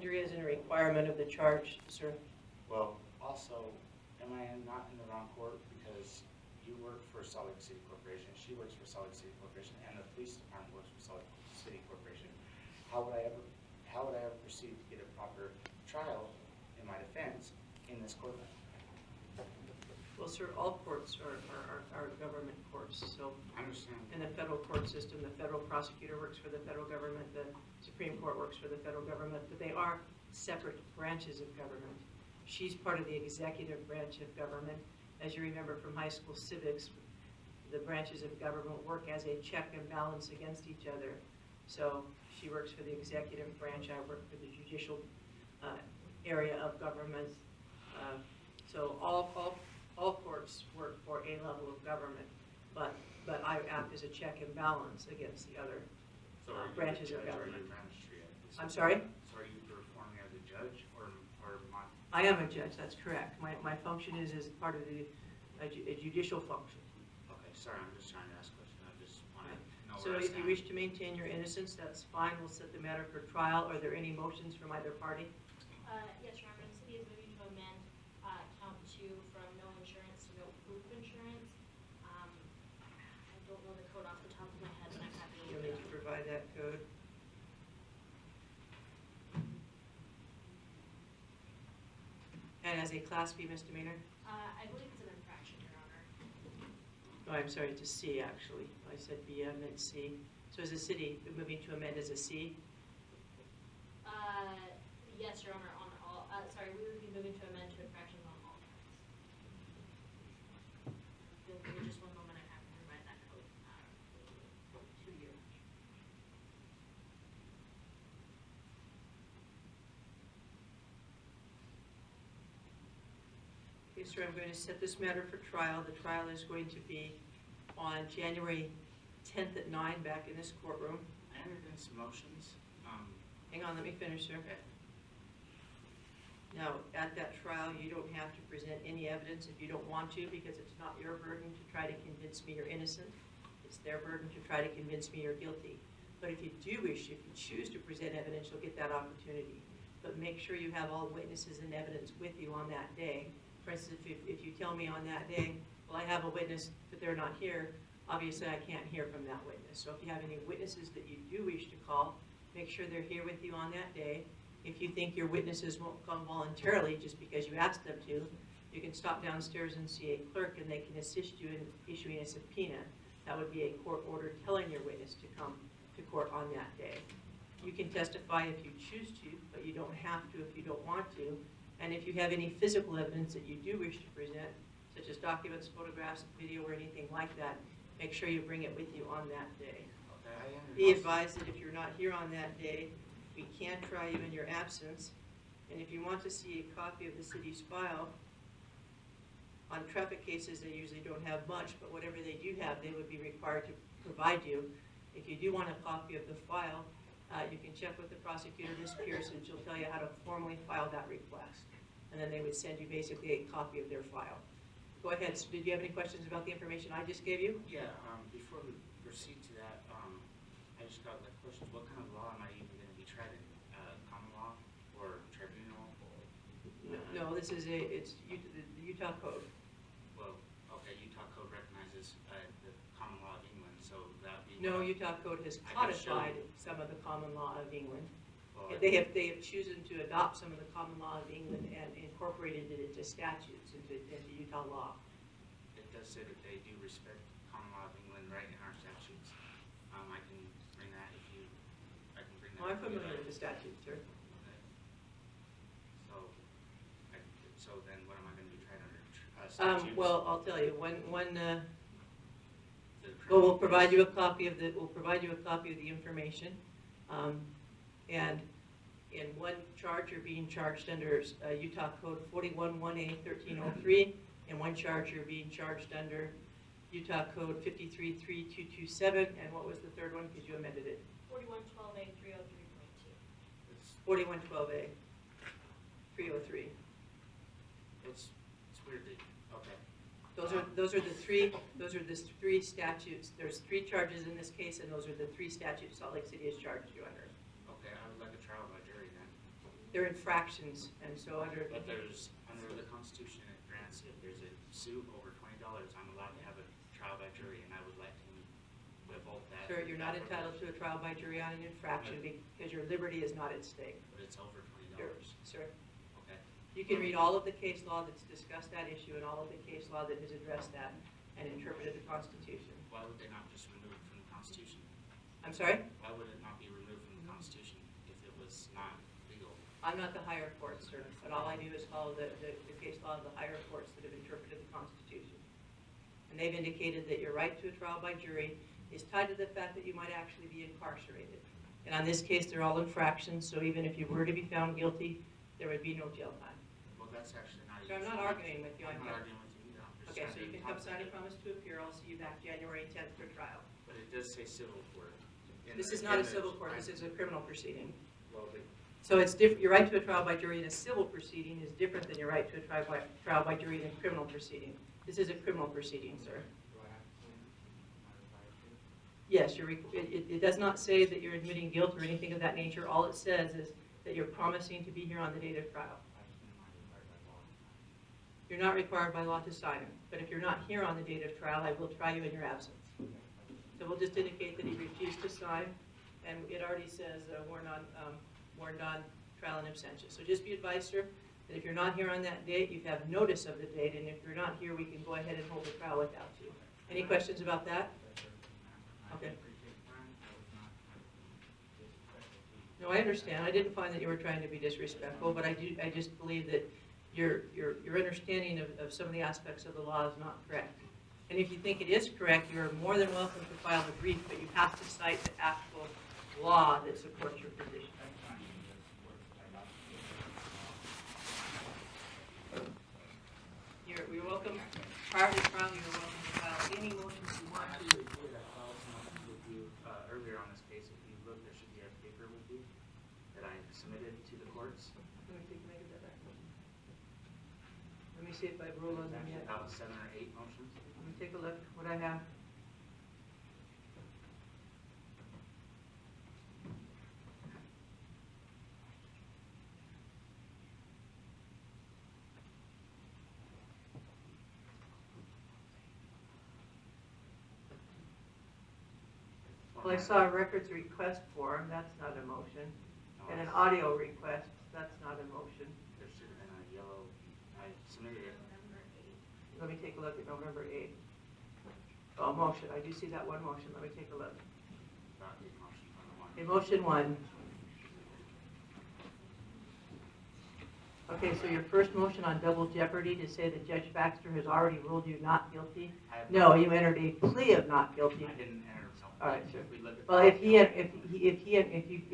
injury isn't a requirement of the charge, sir. Well, also, am I not in the wrong court? Because you work for Salt Lake City Corporation, she works for Salt Lake City Corporation, and the police department works for Salt Lake City Corporation. How would I ever proceed to get a proper trial in my defense in this courtroom? Well, sir, all courts are government courts, so I understand. in the federal court system, the federal prosecutor works for the federal government, the Supreme Court works for the federal government, but they are separate branches of government. She's part of the executive branch of government. As you remember from high school civics, the branches of government work as a check and balance against each other. So she works for the executive branch, I work for the judicial area of government. So all courts work for a level of government, but I act as a check and balance against the other branches of government. I'm sorry? So are you performing as a judge or my? I am a judge, that's correct. My function is as part of a judicial function. Okay, sorry, I'm just trying to ask a question. I just want to know So where I if you stand. wish to maintain your innocence, that's fine. We'll set the matter for trial. Are there any motions from either party? Yes, Your Honor, the city is moving to amend count 2 from no insurance to no proof of insurance. I don't know the code off the top of my head, and I'm happy to You'll look need it to up. provide that code. And as a Class B misdemeanor? I believe it's an infraction, Your Honor. Oh, I'm sorry, it's a C, actually. I said B, I meant C. So is the city moving to amend as a C? Yes, Your Honor, on all, sorry, we would be moving to amend to infractions on all counts. Give me just one moment, I have to provide that code to you. Okay, sir, I'm going to set this matter for trial. The trial is going to be on January 10th at 9 back in this courtroom. I entered in some motions. Hang on, let me finish, sir. Okay. Now, at that trial, you don't have to present any evidence if you don't want to, because it's not your burden to try to convince me you're innocent. It's their burden to try to convince me you're guilty. But if you do wish, if you choose to present evidence, you'll get that opportunity. But make sure you have all witnesses and evidence with you on that day. For instance, if you tell me on that day, well, I have a witness, but they're not here, obviously I can't hear from that witness. So if you have any witnesses that you do wish to call, make sure they're here with you on that day. If you think your witnesses won't come voluntarily just because you asked them to, you can stop downstairs and see a clerk and they can assist you in issuing a subpoena. That would be a court order telling your witness to come to court on that day. You can testify if you choose to, but you don't have to if you don't want to. And if you have any physical evidence that you do wish to present, such as documents, photographs, video, or anything like that, make sure you bring it with you on that day. Be advised that if you're not here on that day, we can try you in your absence. And if you want to see a copy of the city's file, on traffic cases they usually don't have much, but whatever they do have, they would be required to provide you. If you do want a copy of the file, you can check with the prosecutor, Ms. Pearson. She'll tell you how to formally file that request. And then they would send you basically a copy of their file. Go ahead. So did you have any questions about the information I just gave you? Yeah, before we proceed to that, I just got the question, what kind of law am I even going to be tried in? Common law or tribunal? No, this is it's the Utah Code. Well, okay, Utah Code recognizes the common law of England, so that would be... No, Utah Code has I can show codified you. some of the common law of England. Well, They have chosen to adopt some of the common law of England and incorporated it into statutes, into Utah law. It does say that they do respect common law of England right in our statutes. I can bring that if you... I can bring that... Well, I'm if you familiar like. with the statutes, sir. Okay. So then what am I going to be tried under? Statutes? Well, I'll tell you. The We'll provide you a copy of the information, and in one charge you're being charged under Utah Code 411A1303, and one charge you're being charged under Utah Code 533227, and what was the third one? Because you amended it. 4112A 303.2. It's 4112A 303. it's weird that, okay. Those are the three statutes. There's 3 charges in this case, and those are the 3 statutes Salt Lake City has charged you under. Okay, I would like a trial by jury then. They're infractions, and so under. But there's, under the Constitution, it grants if there's a suit over $20, I'm allowed to have a trial by jury, and I would like to withhold that. Sir, you're not entitled to a trial by jury on an infraction because your liberty is not at stake. But it's over $20. Sir, Okay. you can read all of the case law that's discussed that issue and all of the case law that has addressed that and interpreted the Constitution. Why would they not just remove it from the Constitution? I'm sorry? Why would it not be removed from the Constitution if it was not legal? I'm not the higher court, sir, but all I do is follow the case law of the higher courts that have interpreted the Constitution. And they've indicated that your right to a trial by jury is tied to the fact that you might actually be incarcerated. And on this case, they're all infractions, so even if you were to be found guilty, there would be no jail time. Well, that's actually not. So I'm not arguing with you. I'm not arguing with you either. I'm just Okay, trying so you to can come talk sign a about it. promise to appear. I'll see you back January 10th for trial. But it does say civil court. This is not a civil court, this is a criminal proceeding. Well, So it's different, your right to a trial by jury in a civil proceeding is different than your right to a trial by jury in a criminal proceeding. This is a criminal proceeding, sir. Yes, it does not say that you're admitting guilt or anything of that nature. All it says is that you're promising to be here on the date of trial. You're not required by law to sign it, but if you're not here on the date of trial, I will try you in your absence. So we'll just indicate that he refused to sign, and it already says warned on trial in absentia. So just be advised, sir, that if you're not here on that date, you have notice of the date, and if you're not here, we can go ahead and hold the trial without you. Any questions about that? Okay. No, I understand. I didn't find that you were trying to be disrespectful, but I just believe that your understanding of some of the aspects of the law is not correct. And if you think it is correct, you're more than welcome to file a brief, but you have to cite the actual law that supports your position. You're welcome. Prior to trial, you're welcome to file any motions you want to. Actually, did I filed something with you earlier on this case? If you look, there should be a paper with you that I submitted to the courts. Let me take, make that back. Let me see if I've ruled on them yet. About 7 or 8 motions. Let me take a look what I have. Well, I saw a records request form, that's not a motion, and an audio request, that's not a motion. There should have been a yellow, I submitted it. Let me take a look at November 8th. Oh, motion, I do see that one motion, let me take a look. Not the motion on the one. Okay, motion 1. Okay, so your first motion on double jeopardy to say that Judge Baxter has already ruled you not guilty? No, you entered a plea of not guilty. I didn't enter something. All right, sir. If we look at Well, the-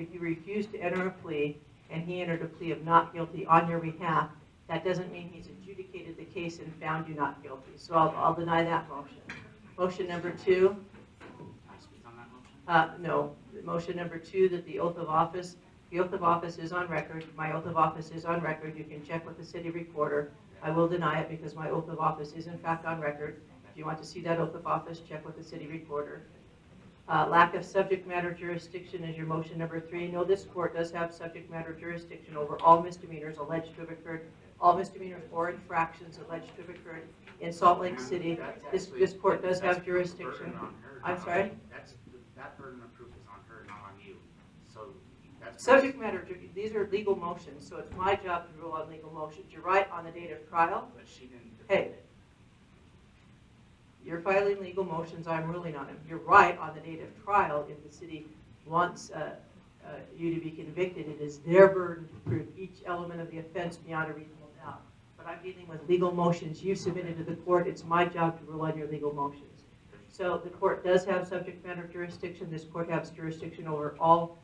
if you refuse to enter a plea and he entered a plea of not guilty on your behalf, that doesn't mean he's adjudicated the case and found you not guilty. So I'll deny that motion. Motion number 2. Can I speak on that motion? No. Motion number 2, that the oath of office is on record. My oath of office is on record. You can check with the city recorder. I will deny it because my oath of office is in fact on record. If you want to see that oath of office, check with the city recorder. Lack of subject matter jurisdiction is your motion number 3. No, this court does have subject matter jurisdiction over all misdemeanors alleged to have occurred, all misdemeanors or infractions alleged to have occurred in Salt Lake City. This court does have jurisdiction. I'm sorry? That burden of proof is on her, not on you. So that's. Subject matter, these are legal motions, so it's my job to rule on legal motions. You're right on the date of trial. But she didn't Hey. defend it. You're filing legal motions, I'm ruling on them. You're right on the date of trial. If the city wants you to be convicted, it is their burden to prove each element of the offense beyond a reasonable doubt. But I'm dealing with legal motions you submitted to the court. It's my job to rule on your legal motions. So the court does have subject matter jurisdiction. This court has jurisdiction over all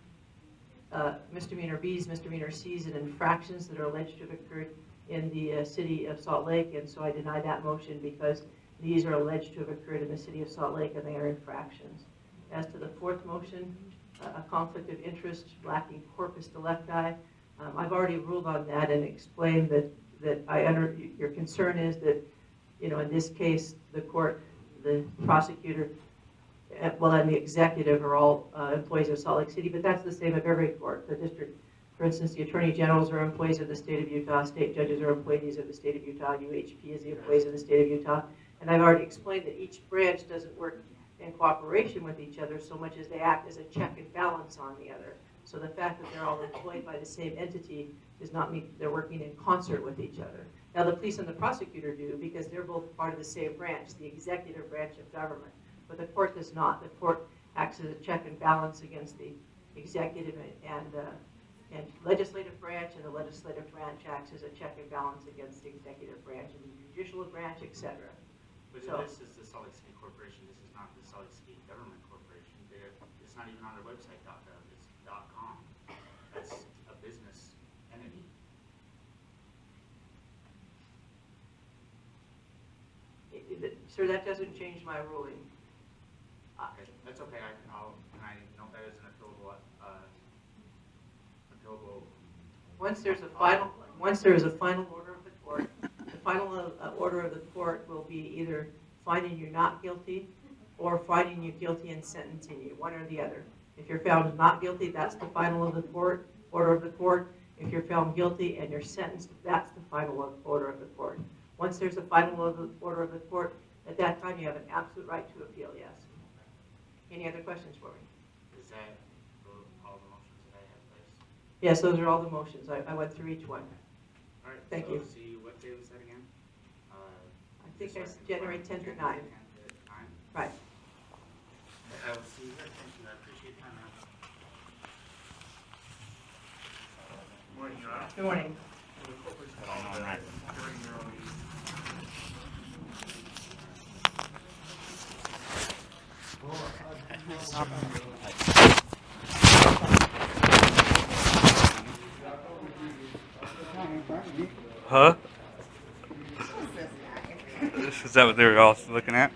misdemeanor Bs, misdemeanor Cs, and infractions that are alleged to have occurred in the city of Salt Lake. And so I deny that motion because these are alleged to have occurred in the city of Salt Lake and they are infractions. As to the 4th motion, a conflict of interest lacking corpus delicti, I've already ruled on that and explained that your concern is that, in this case, the court, the prosecutor, and the executive are all employees of Salt Lake City, but that's the same of every court. The district For instance, the attorney generals are employees of the state of Utah, state judges are employees of the state of Utah, UHP is the employees of the state of Utah. And I've already explained that each branch doesn't work in cooperation with each other so much as they act as a check and balance on the other. So the fact that they're all employed by the same entity does not mean they're working in concert with each other. Now, the police and the prosecutor do because they're both part of the same branch, the executive branch of government. But the court does not. The court acts as a check and balance against the executive and legislative branch, and the legislative branch acts as a check and balance against the executive branch and the judicial branch, etc. But So- this is the Salt Lake City Corporation, this is not the Salt Lake City Government Corporation. It's not even on their website, .gov, it's .com. That's a business entity. Sir, that doesn't change my ruling. Okay, that's okay, can I note that as an appealable, appealable? Once there is a final order of the court, the final order of the court will be either finding you not guilty or finding you guilty and sentencing you, one or the other. If you're found not guilty, that's the final of the court, order of the court. If you're found guilty and you're sentenced, that's the final order of the court. Once there's a final order of the court, at that time you have an absolute right to appeal, yes. Any other questions for me? Is that all the motions that I have placed? Yes, those are all the motions. I went through each one. All right. Thank so you. See, what day was that again? I think Just so it's can January confirm. 10th at 9. January 10th at 9. Right. I will see you there. Thank you. I appreciate your time, man. Morning, Your Honor. Good morning. The culprits called during their own use. Huh? Is that what they were all looking at?